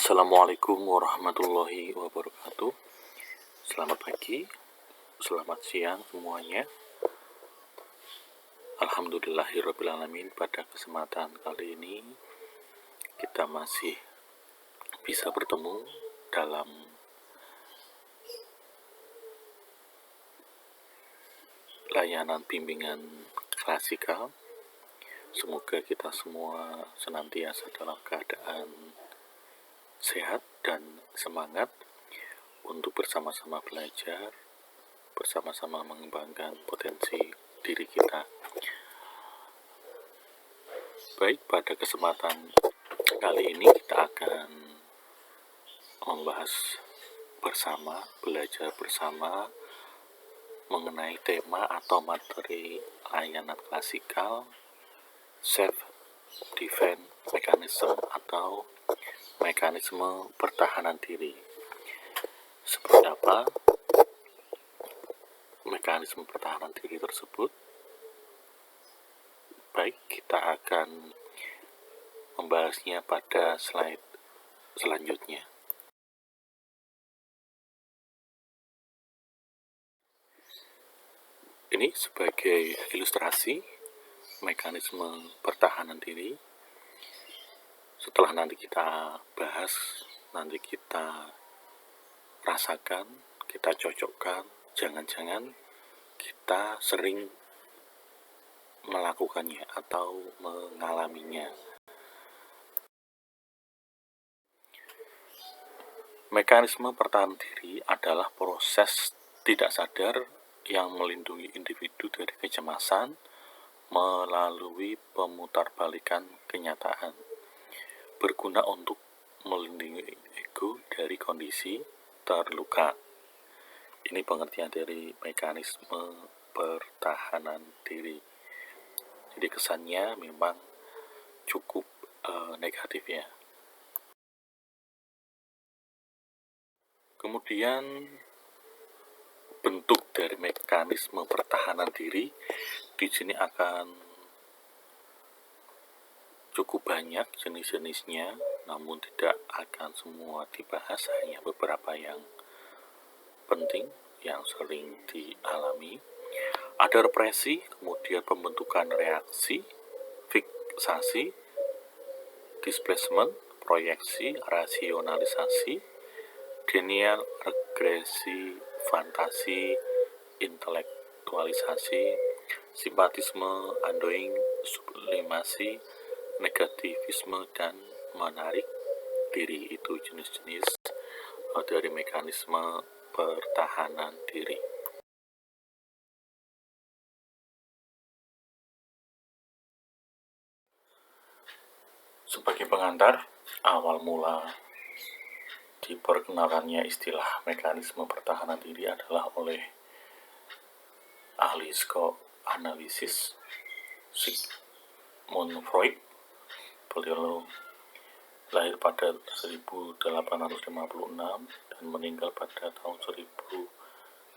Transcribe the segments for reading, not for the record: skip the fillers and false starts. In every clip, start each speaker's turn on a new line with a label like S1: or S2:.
S1: Assalamualaikum warahmatullahi wabarakatuh. Selamat pagi, selamat siang semuanya. Alhamdulillahirrabbilalamin, pada kesempatan kali ini kita masih bisa bertemu dalam layanan bimbingan klasikal. Semoga kita semua senantiasa dalam keadaan sehat dan semangat untuk bersama-sama belajar, bersama-sama mengembangkan potensi diri kita. Baik, pada kesempatan kali ini kita akan membahas bersama, belajar bersama mengenai tema atau materi layanan klasikal self defense mechanism atau mekanisme pertahanan diri. Seperti apa mekanisme pertahanan diri tersebut? Baik, kita akan membahasnya pada slide selanjutnya. Ini sebagai ilustrasi mekanisme pertahanan diri. Setelah nanti kita bahas, nanti kita rasakan, kita cocokkan, jangan-jangan kita sering melakukannya atau mengalaminya. Mekanisme pertahanan diri adalah proses tidak sadar yang melindungi individu dari kecemasan melalui pemutarbalikan kenyataan, berguna untuk melindungi ego dari kondisi terluka. Ini pengertian dari mekanisme pertahanan diri. Jadi kesannya memang cukup negatif ya. Kemudian bentuk dari mekanisme pertahanan diri di sini akan cukup banyak jenis-jenisnya, namun tidak akan semua dibahas, hanya beberapa yang penting yang sering dialami. Ada represi, kemudian pembentukan reaksi, fiksasi, displacement, proyeksi, rasionalisasi, denial, regresi, fantasi, intelektualisasi, simpatisme, undoing, sublimasi, negativisme, dan menarik diri. Itu jenis-jenis dari mekanisme pertahanan diri. Sebagai pengantar, awal mula diperkenalkannya istilah mekanisme pertahanan diri adalah oleh ahli psikoanalisis Sigmund Freud. Beliau lahir pada 1856 dan meninggal pada tahun 1939.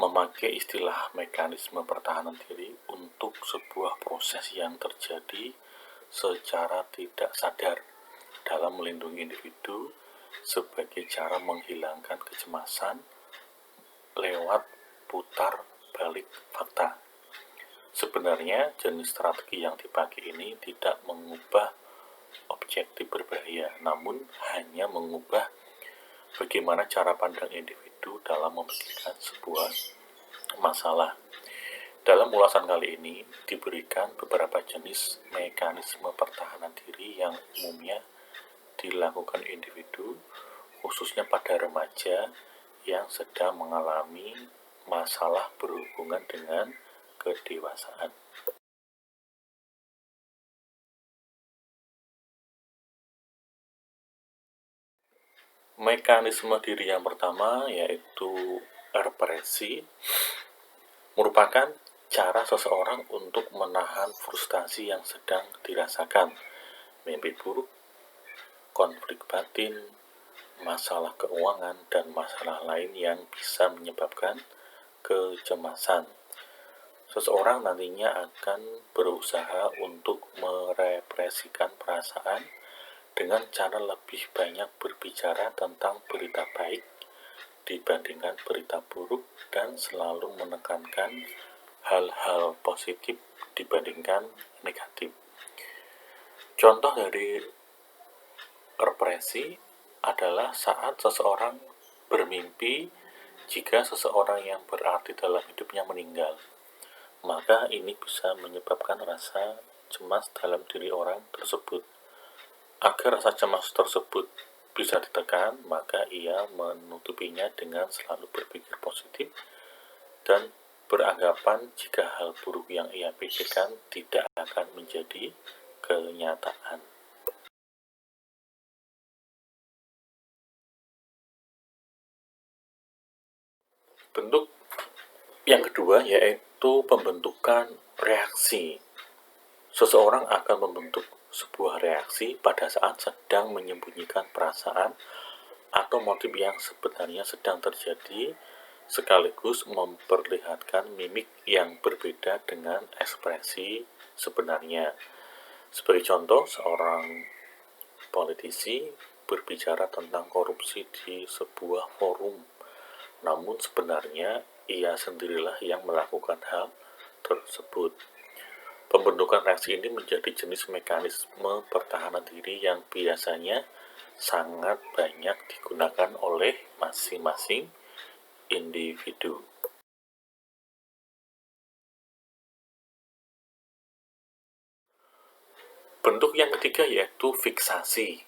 S1: Memakai istilah mekanisme pertahanan diri untuk sebuah proses yang terjadi secara tidak sadar dalam melindungi individu sebagai cara menghilangkan kecemasan lewat putar balik fakta. Sebenarnya jenis strategi yang dipakai ini tidak mengubah objektif berbahaya, namun hanya mengubah bagaimana cara pandang individu dalam memikirkan sebuah masalah. Dalam ulasan kali ini diberikan beberapa jenis mekanisme pertahanan diri yang umumnya dilakukan individu, khususnya pada remaja yang sedang mengalami masalah berhubungan dengan kedewasaan. Mekanisme diri yang pertama yaitu represi, merupakan cara seseorang untuk menahan frustasi yang sedang dirasakan, mimpi buruk, konflik batin, masalah keuangan, dan masalah lain yang bisa menyebabkan kecemasan. Seseorang nantinya akan berusaha untuk merepresikan perasaan dengan cara lebih banyak berbicara tentang berita baik dibandingkan berita buruk dan selalu menekankan hal-hal positif dibandingkan negatif. Contoh dari represi adalah saat seseorang bermimpi jika seseorang yang berarti dalam hidupnya meninggal. Maka ini bisa menyebabkan rasa cemas dalam diri orang tersebut. Agar rasa cemas tersebut bisa ditekan, maka ia menutupinya dengan selalu berpikir positif dan beranggapan jika hal buruk yang ia pikirkan tidak akan menjadi kenyataan. Bentuk yang kedua yaitu pembentukan reaksi. Seseorang akan membentuk sebuah reaksi pada saat sedang menyembunyikan perasaan atau motif yang sebenarnya sedang terjadi, sekaligus memperlihatkan mimik yang berbeda dengan ekspresi sebenarnya. Sebagai contoh, seorang politisi berbicara tentang korupsi di sebuah forum, namun sebenarnya ia sendirilah yang melakukan hal tersebut. Pembentukan reaksi ini menjadi jenis mekanisme pertahanan diri yang biasanya sangat banyak digunakan oleh masing-masing individu. Bentuk yang ketiga yaitu fiksasi.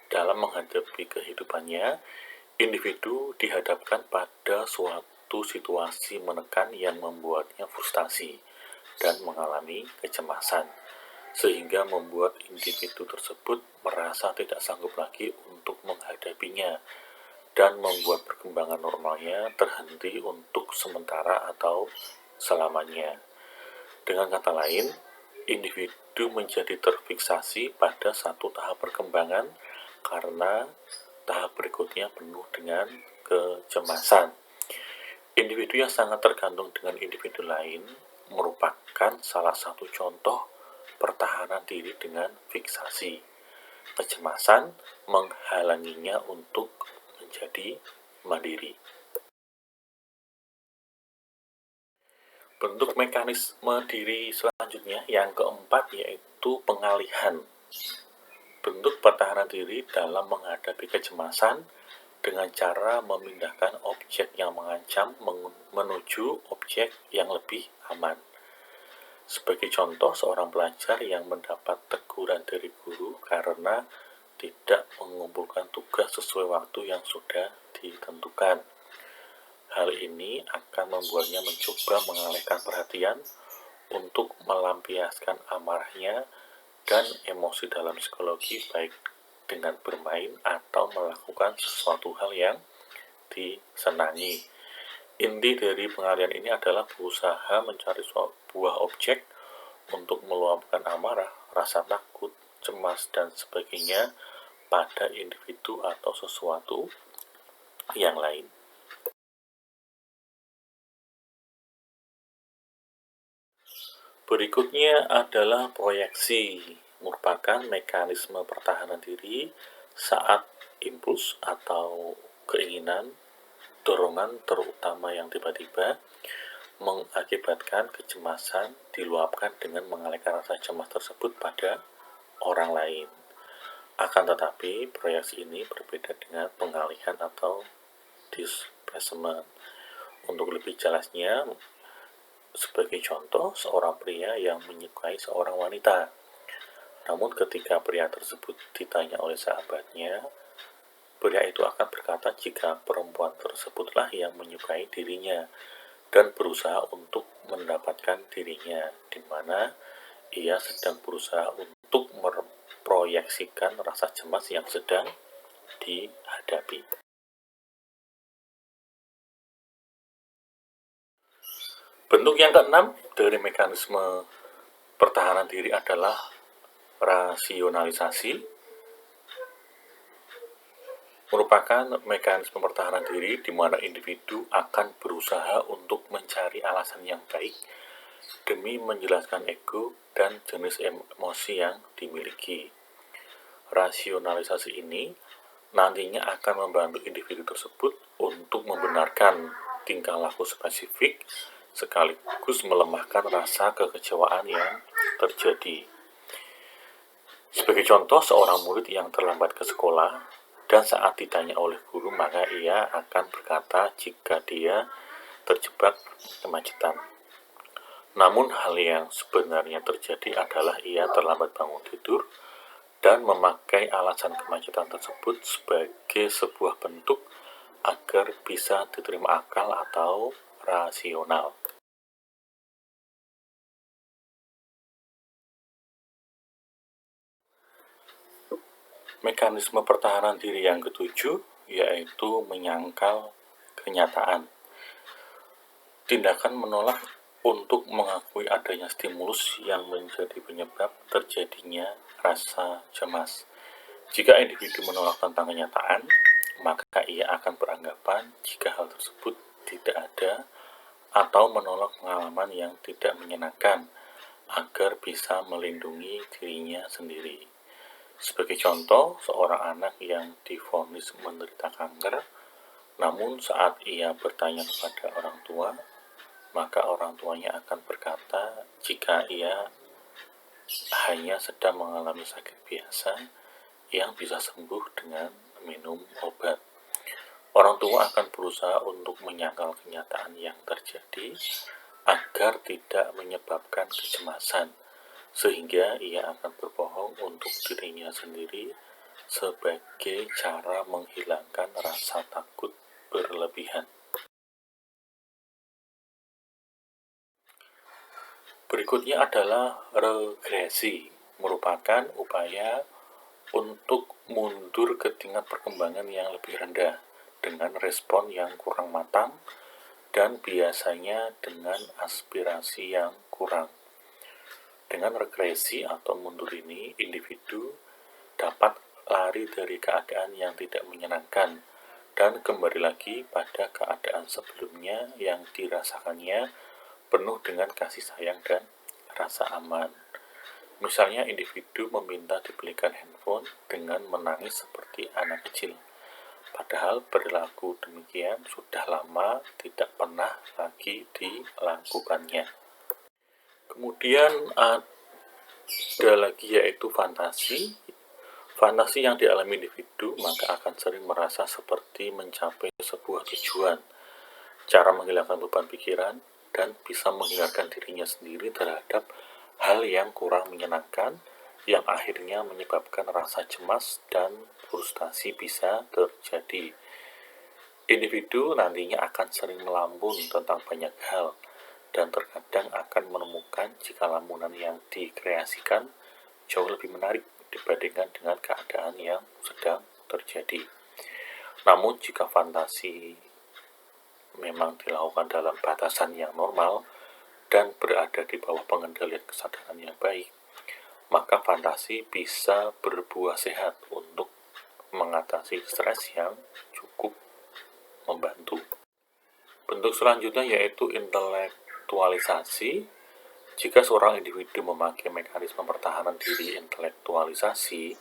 S1: Dalam menghadapi kehidupannya, individu dihadapkan pada suatu situasi menekan yang membuatnya frustasi dan mengalami kecemasan, sehingga membuat individu tersebut merasa tidak sanggup lagi untuk menghadapinya dan membuat perkembangan normalnya terhenti untuk sementara atau selamanya. Dengan kata lain, individu menjadi terfiksasi pada satu tahap perkembangan karena tahap berikutnya penuh dengan kecemasan. Individu yang sangat tergantung dengan individu lain merupakan salah satu contoh pertahanan diri dengan fiksasi. Kecemasan menghalanginya untuk menjadi mandiri. Bentuk mekanisme diri selanjutnya yang keempat yaitu pengalihan. Bentuk pertahanan diri dalam menghadapi kecemasan dengan cara memindahkan objek yang mengancam menuju objek yang lebih aman. Sebagai contoh, seorang pelajar yang mendapat teguran dari guru karena tidak mengumpulkan tugas sesuai waktu yang sudah ditentukan. Hal ini akan membuatnya mencoba mengalihkan perhatian untuk melampiaskan amarahnya dan emosi dalam psikologi, baik dengan bermain atau melakukan sesuatu hal yang disenangi. Inti dari pengalihan ini adalah berusaha mencari sebuah objek untuk meluapkan amarah, rasa takut, cemas, dan sebagainya pada individu atau sesuatu yang lain. Berikutnya adalah proyeksi, merupakan mekanisme pertahanan diri saat impuls atau keinginan, dorongan terutama yang tiba-tiba mengakibatkan kecemasan diluapkan dengan mengalihkan rasa cemas tersebut pada orang lain. Akan tetapi, proyeksi ini berbeda dengan pengalihan atau displacement. Untuk lebih jelasnya, sebagai contoh, seorang pria yang menyukai seorang wanita. Namun ketika pria tersebut ditanya oleh sahabatnya, pria itu akan berkata jika perempuan tersebutlah yang menyukai dirinya dan berusaha untuk mendapatkan dirinya, di mana ia sedang berusaha untuk memproyeksikan rasa cemas yang sedang dihadapi. Bentuk yang keenam dari mekanisme pertahanan diri adalah rasionalisasi, merupakan mekanisme pertahanan diri di mana individu akan berusaha untuk mencari alasan yang baik demi menjelaskan ego dan jenis emosi yang dimiliki. Rasionalisasi ini nantinya akan membantu individu tersebut untuk membenarkan tingkah laku spesifik sekaligus melemahkan rasa kekecewaan yang terjadi. Sebagai contoh, seorang murid yang terlambat ke sekolah dan saat ditanya oleh guru maka ia akan berkata jika dia terjebak kemacetan. Namun hal yang sebenarnya terjadi adalah ia terlambat bangun tidur dan memakai alasan kemacetan tersebut sebagai sebuah bentuk agar bisa diterima akal atau rasional. Mekanisme pertahanan diri yang ketujuh yaitu menyangkal kenyataan. Tindakan menolak untuk mengakui adanya stimulus yang menjadi penyebab terjadinya rasa cemas. Jika individu menolak tentang kenyataan, maka ia akan beranggapan jika hal tersebut tidak ada atau menolak pengalaman yang tidak menyenangkan agar bisa melindungi dirinya sendiri. Sebagai contoh, seorang anak yang divonis menderita kanker, namun saat ia bertanya kepada orang tua, maka orang tuanya akan berkata jika ia hanya sedang mengalami sakit biasa yang bisa sembuh dengan minum obat. Orang tua akan berusaha untuk menyangkal kenyataan yang terjadi agar tidak menyebabkan kecemasan, sehingga ia akan berbohong untuk dirinya sendiri sebagai cara menghilangkan rasa takut berlebihan. Berikutnya adalah regresi, merupakan upaya untuk mundur ke tingkat perkembangan yang lebih rendah dengan respon yang kurang matang dan biasanya dengan aspirasi yang kurang. Dengan regresi atau mundur ini, individu dapat lari dari keadaan yang tidak menyenangkan dan kembali lagi pada keadaan sebelumnya yang dirasakannya penuh dengan kasih sayang dan rasa aman. Misalnya individu meminta dibelikan handphone dengan menangis seperti anak kecil. Padahal perilaku demikian sudah lama tidak pernah lagi dilakukannya. Kemudian ada lagi yaitu fantasi. Fantasi yang dialami individu maka akan sering merasa seperti mencapai sebuah tujuan. Cara menghilangkan beban pikiran dan bisa menghindarkan dirinya sendiri terhadap hal yang kurang menyenangkan yang akhirnya menyebabkan rasa cemas dan frustasi bisa terjadi. Individu nantinya akan sering melambung tentang banyak hal dan terkadang akan menemukan jika lamunan yang dikreasikan jauh lebih menarik dibandingkan dengan keadaan yang sedang terjadi. Namun jika fantasi memang dilakukan dalam batasan yang normal dan berada di bawah pengendalian kesadaran yang baik, maka fantasi bisa berbuah sehat untuk mengatasi stres yang cukup membantu. Bentuk selanjutnya yaitu intelektualisasi. Jika seorang individu memakai mekanisme pertahanan diri intelektualisasi,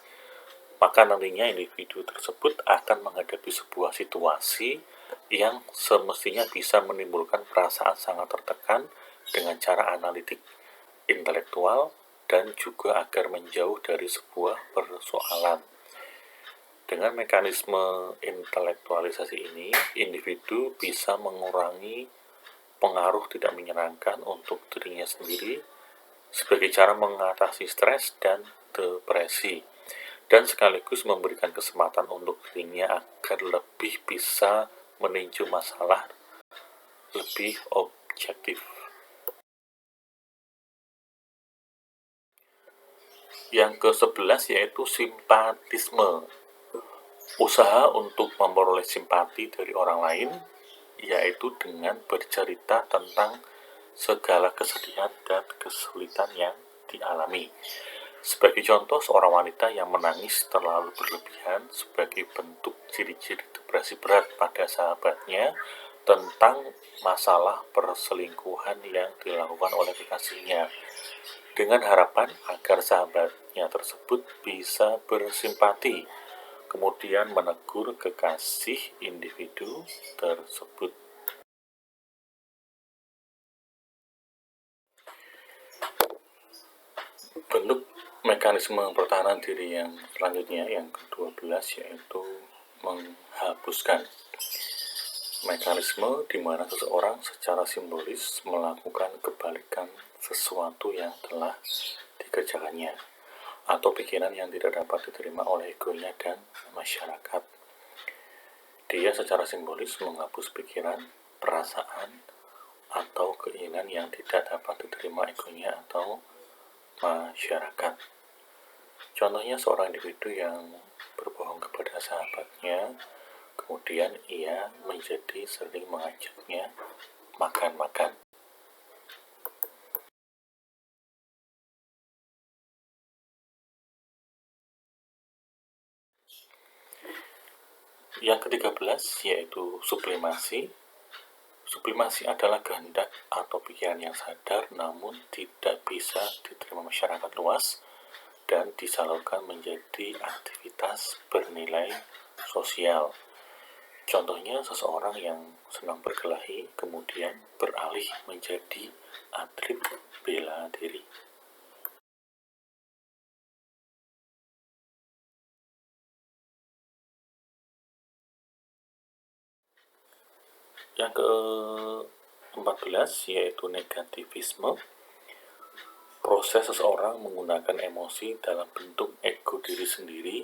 S1: maka nantinya individu tersebut akan menghadapi sebuah situasi yang semestinya bisa menimbulkan perasaan sangat tertekan dengan cara analitik, intelektual, dan juga agar menjauh dari sebuah persoalan. Dengan mekanisme intelektualisasi ini, individu bisa mengurangi pengaruh tidak menyenangkan untuk dirinya sendiri sebagai cara mengatasi stres dan depresi, dan sekaligus memberikan kesempatan untuk dirinya agar lebih bisa meninjau masalah lebih objektif. Yang ke-11 yaitu simpatisme. Usaha untuk memperoleh simpati dari orang lain, yaitu dengan bercerita tentang segala kesedihan dan kesulitan yang dialami. Sebagai contoh, seorang wanita yang menangis terlalu berlebihan sebagai bentuk ciri-ciri depresi berat pada sahabatnya tentang masalah perselingkuhan yang dilakukan oleh kekasihnya. dengan harapan agar sahabatnya tersebut bisa bersimpati, kemudian menegur kekasih individu tersebut. Bentuk mekanisme pertahanan diri yang selanjutnya, yang ke-12, yaitu menghapuskan. Mekanisme di mana seseorang secara simbolis melakukan kebalikan sesuatu yang telah dikerjakannya, atau pikiran yang tidak dapat diterima oleh egonya dan masyarakat. Dia secara simbolis menghapus pikiran, perasaan, atau keinginan yang tidak dapat diterima egonya atau masyarakat. Contohnya seorang individu yang berbohong kepada sahabatnya, kemudian ia menjadi sering mengajaknya makan-makan. Yang ke-13 yaitu sublimasi. Sublimasi adalah kehendak atau pikiran yang sadar namun tidak bisa diterima masyarakat luas dan disalurkan menjadi aktivitas bernilai sosial. Contohnya seseorang yang senang berkelahi kemudian beralih menjadi atlet bela diri. Yang ke-14 yaitu negativisme. Proses seseorang menggunakan emosi dalam bentuk ego diri sendiri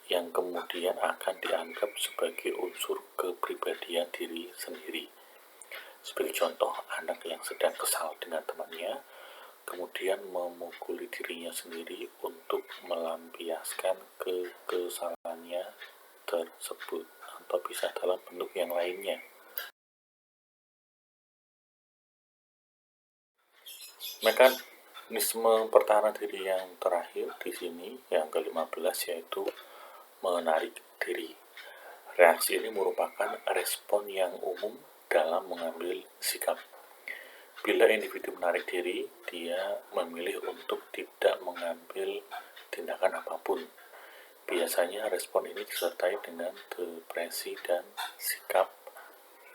S1: yang kemudian akan dianggap sebagai unsur kepribadian diri sendiri. Sebagai contoh, anak yang sedang kesal dengan temannya kemudian memukuli dirinya sendiri untuk melampiaskan kekesalannya tersebut, atau bisa dalam bentuk yang lainnya. Mekanisme pertahanan diri yang terakhir di sini, yang ke-15, yaitu menarik diri. Reaksi ini merupakan respon yang umum dalam mengambil sikap. Bila individu menarik diri, dia memilih untuk tidak mengambil tindakan apapun. Biasanya respon ini disertai dengan depresi dan sikap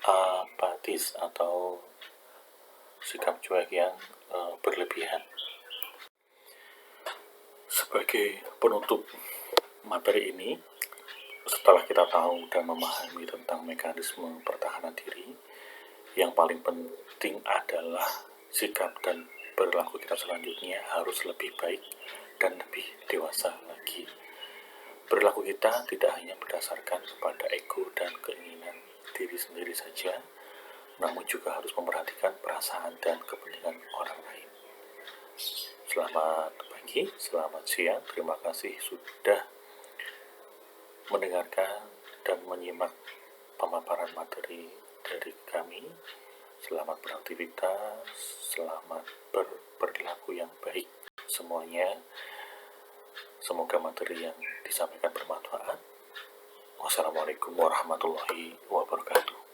S1: apatis atau sikap cuek yang berlebihan. Sebagai penutup materi ini, setelah kita tahu dan memahami tentang mekanisme pertahanan diri, yang paling penting adalah sikap dan perilaku kita selanjutnya harus lebih baik dan lebih dewasa lagi. Perilaku kita tidak hanya berdasarkan kepada ego dan keinginan diri sendiri saja, namun juga harus memperhatikan perasaan dan kepentingan orang lain. Selamat pagi, selamat siang, terima kasih sudah mendengarkan dan menyimak pemaparan materi dari kami. Selamat beraktivitas, selamat berperilaku yang baik semuanya. Semoga materi yang disampaikan bermanfaat. Wassalamualaikum warahmatullahi wabarakatuh.